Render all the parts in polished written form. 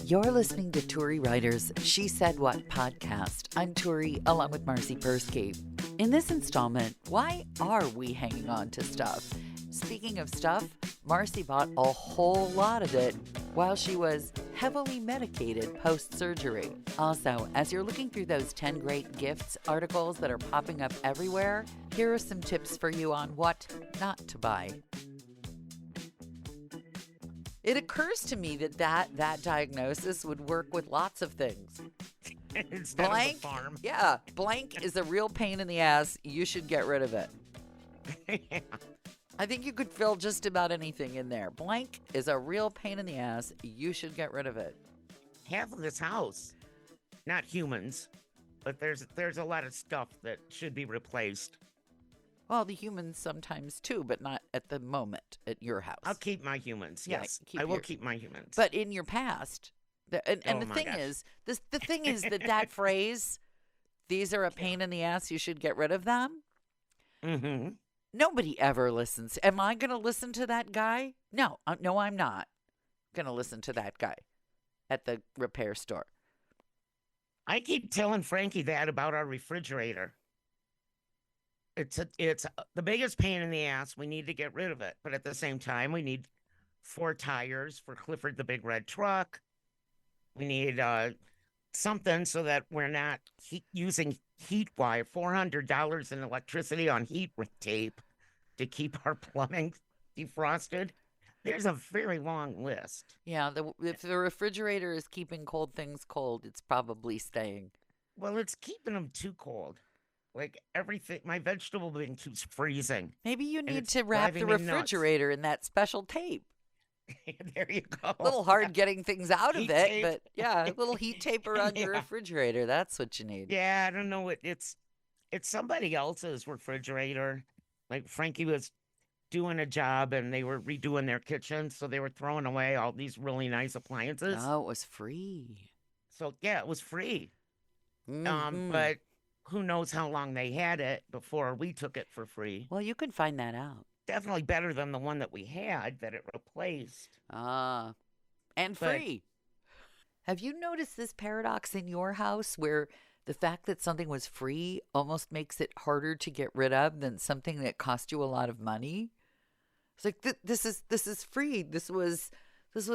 You're listening to Turi Ryder's She Said What podcast. I'm Turi, along with Marci Persky. In this installment, why are we hanging on to stuff? Speaking of stuff, Marci bought a whole lot of it while she was heavily medicated post-surgery. Also, as you're looking through those 10 great gifts articles that are popping up everywhere, here are some tips for you on what not to buy. It occurs to me that diagnosis would work with lots of things. Instead of the farm. Yeah, blank is a real pain in the ass. You should get rid of it. Yeah. I think you could fill just about anything in there. Blank is a real pain in the ass. You should get rid of it. Half of this house, not humans, but there's a lot of stuff that should be replaced. Well, the humans sometimes too, but not at the moment at your house. I'll keep my humans. Yeah, Yes, I will keep my humans. But in your past, the thing gosh. is, the thing is that phrase, "These are a pain in the ass. You should get rid of them." Mm-hmm. Nobody ever listens. Am I going to listen to that guy? No, I'm not going to listen to that guy at the repair store. I keep telling Frankie that about our refrigerator. It's the biggest pain in the ass. We need to get rid of it, but at the same time, we need 4 tires for Clifford the Big Red Truck. We need something so that we're not using heat wire, $400 in electricity on heat tape to keep our plumbing defrosted. There's a very long list. Yeah, if the refrigerator is keeping cold things cold, it's probably staying. Well, it's keeping them too cold. Like everything, my vegetable bin keeps freezing. Maybe you need it's to wrap the driving me nuts. refrigerator in that special tape. There you go. A little hard getting things out of Heat it, tape. but yeah, a little heat tape around your Yeah. refrigerator. That's what you need. Yeah, I don't know what it's somebody else's refrigerator. Like Frankie was doing a job and they were redoing their kitchen, so they were throwing away all these really nice appliances. Oh, it was free. So yeah, it was free. Mhm. But who knows how long they had it before we took it for free. Well, you can find that out. Definitely better than the one that we had that it replaced. And But- free. Have you noticed this paradox in your house where the fact that something was free almost makes it harder to get rid of than something that cost you a lot of money? It's like this is free. This was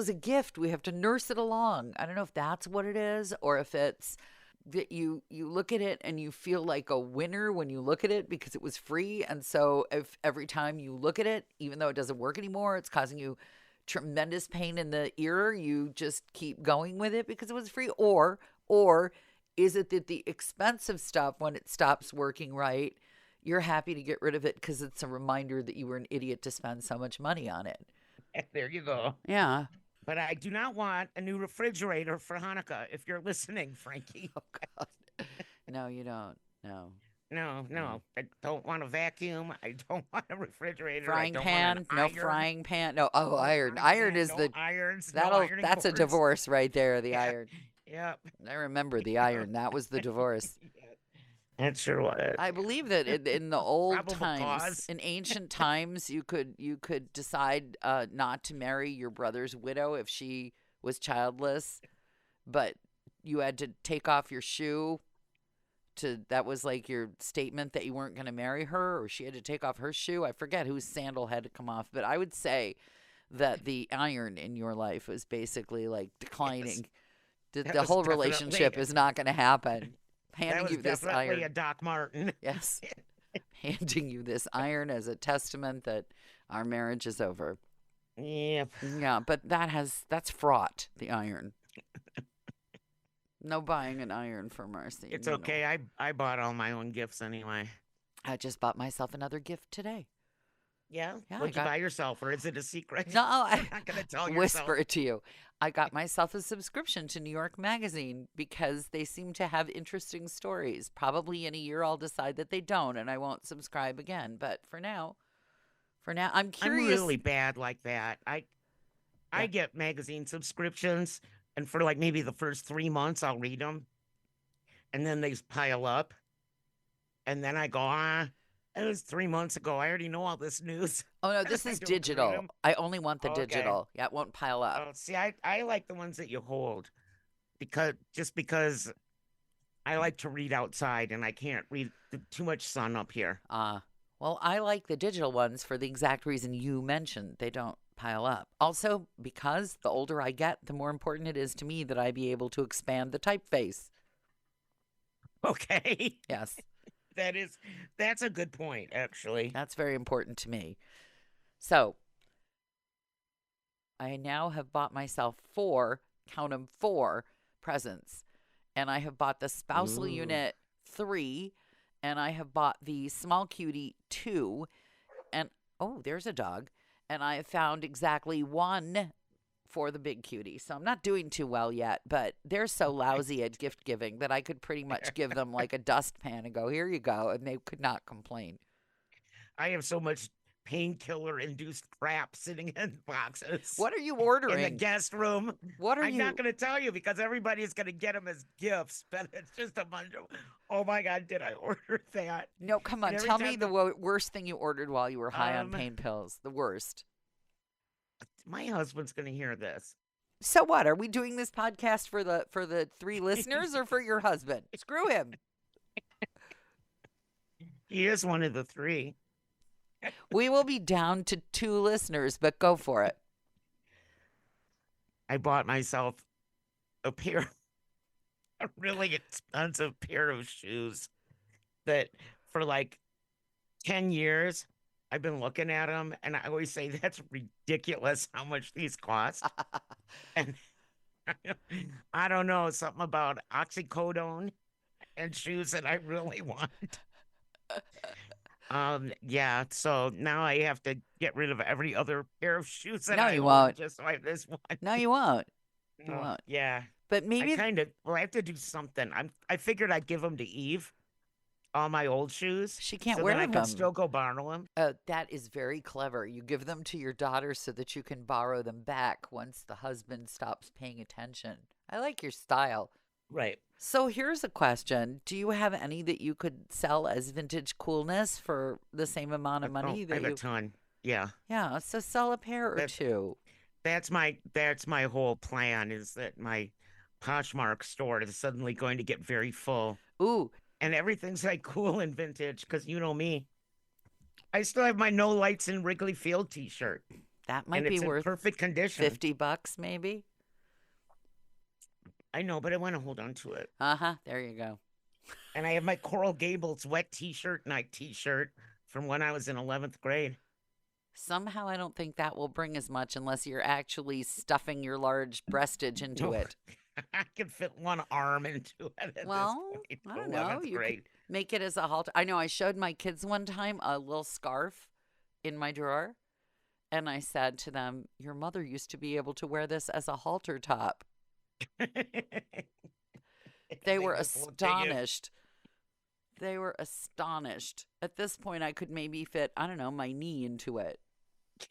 a gift. We have to nurse it along. I don't know if that's what it is or if it's that you look at it and you feel like a winner when you look at it because it was free. And so if every time you look at it, even though it doesn't work anymore, it's causing you tremendous pain in the ear, you just keep going with it because it was free. Or is it that the expensive stuff, when it stops working right, you're happy to get rid of it because it's a reminder that you were an idiot to spend so much money on it? There you go. Yeah. But I do not want a new refrigerator for Hanukkah. If you're listening, Frankie. Oh, God. No, you don't. No. No. I don't want a vacuum. I don't want a refrigerator. Frying I don't pan? want an No iron. frying pan? No. Oh, iron. Frying Iron pan, is no the irons. No that's ironing a boards. divorce right there, the Yeah. iron. Yep. I remember the iron. That was the divorce. That sure was. I believe that in the old Probable times, cause. in ancient times, you could decide not to marry your brother's widow if she was childless, but you had to take off your shoe. That was like your statement that you weren't going to marry her, or she had to take off her shoe. I forget whose sandal had to come off, but I would say that the iron in your life was basically like declining. That The was whole definitely- relationship is not going to happen. That Handing was you this definitely iron. a Doc Martin. Yes. Handing you this iron as a testament that our marriage is over. Yep. Yeah, but that's fraught, the iron. No buying an iron for Marci. It's no. okay. I bought all my own gifts anyway. I just bought myself another gift today. Yeah? Yeah, What'd I you got- buy yourself, or is it a secret? No, I'm not going to tell yourself. whisper it to you. I got myself a subscription to New York Magazine because they seem to have interesting stories. Probably in a year I'll decide that they don't and I won't subscribe again. But for now, I'm I'm curious. really bad like that. I Yeah. get magazine subscriptions, and for like maybe the first 3 months, I'll read them, and then they pile up, and then I go, It was 3 months ago. I already know all this news. Oh no, this I is don't read digital. them. I only want the Okay. digital. Yeah, it won't pile up. Oh, see, I like the ones that you hold because I like to read outside and I can't read too much sun up here. Uh, well, I like the digital ones for the exact reason you mentioned. They don't pile up. Also, because the older I get, the more important it is to me that I be able to expand the typeface. Okay. Yes, That is that's a good point, actually. that's very important to me. So, I now have bought myself four, count them, four presents. And I have bought the spousal Ooh. unit 3, and I have bought the small cutie 2, and oh, there's a dog. And I have found exactly one for the big cutie. So I'm not doing too well yet, but they're so lousy at gift giving that I could pretty much give them like a dustpan and go, here you go. And they could not complain. I have so much painkiller induced crap sitting in boxes What are you in the ordering? guest room. What are I'm not you? going to tell you because everybody's going to get them as gifts, but it's just a bunch of, oh my God, did I order that? No, come And on. every Tell me time the worst thing you ordered while you were high on um, pain pills. The worst. my husband's going to hear this. So what? Are we doing this podcast for the 3 listeners or for your husband? Screw him. He is one of the 3. We will be down to 2 listeners, but go for it. I bought myself a really expensive pair of shoes that for like 10 years I've been looking at them and I always say that's ridiculous how much these cost. And I don't know, something about oxycodone and shoes that I really want. Yeah, so now I have to get rid of every other pair of shoes that No, I you own won't. just so I have this one. No, you won't. You Oh, won't. yeah. But I maybe kind of well, I have to do something. I figured I'd give them to Eve, all my old shoes, she can't so then I wear could them. still go borrow them. That is very clever. You give them to your daughter so that you can borrow them back once the husband stops paying attention. I like your style. Right. So here's a question. Do you have any that you could sell as vintage coolness for the same amount of Oh, money I that have a you? ton. Yeah. Yeah, so sell a pair or That two. that's my whole plan is that my Poshmark store is suddenly going to get very full. Ooh, And everything's like cool and vintage because you know me. I still have my No Lights in Wrigley Field t-shirt that and might be it's in worth perfect condition. $50 maybe. I know, but I want to hold on to it. Uh-huh, there you go. And I have my Coral Gables wet t-shirt night t-shirt from when I was in 11th grade. Somehow I don't think that will bring as much unless you're actually stuffing your large breastage into No, it. I could fit one arm into it at this Well, point. I don't know. 11th You could grade. make it as a halter. I know I showed my kids one time a little scarf in my drawer, and I said to them, your mother used to be able to wear this as a halter top. They were just looked at you. astonished. They were astonished. At this point, I could maybe fit, I don't know, my knee into it.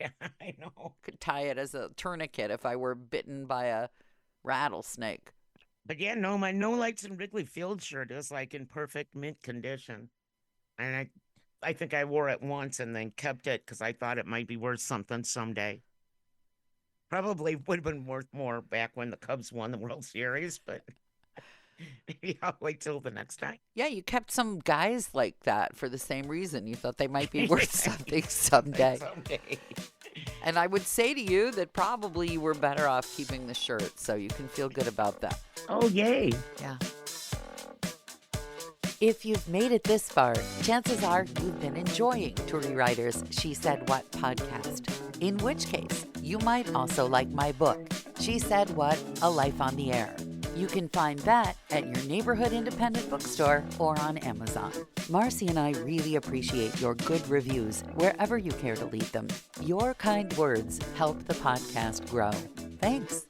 Yeah, I know. Could tie it as a tourniquet if I were bitten by a rattlesnake. But yeah, no, my No Lights in Wrigley Field shirt is like in perfect mint condition. And I think I wore it once and then kept it because I thought it might be worth something someday. Probably would have been worth more back when the Cubs won the World Series, but maybe I'll wait till the next time. Yeah, you kept some guys like that for the same reason. You thought they might be worth something someday. Someday. And I would say to you that probably you were better off keeping the shirt, so you can feel good about that. Oh, yay. Yeah. If you've made it this far, chances are you've been enjoying Turi Ryder's She Said What podcast. In which case, you might also like my book, She Said What? A Life on the Air. You can find that at your neighborhood independent bookstore or on Amazon. Marci and I really appreciate your good reviews wherever you care to leave them. Your kind words help the podcast grow. Thanks.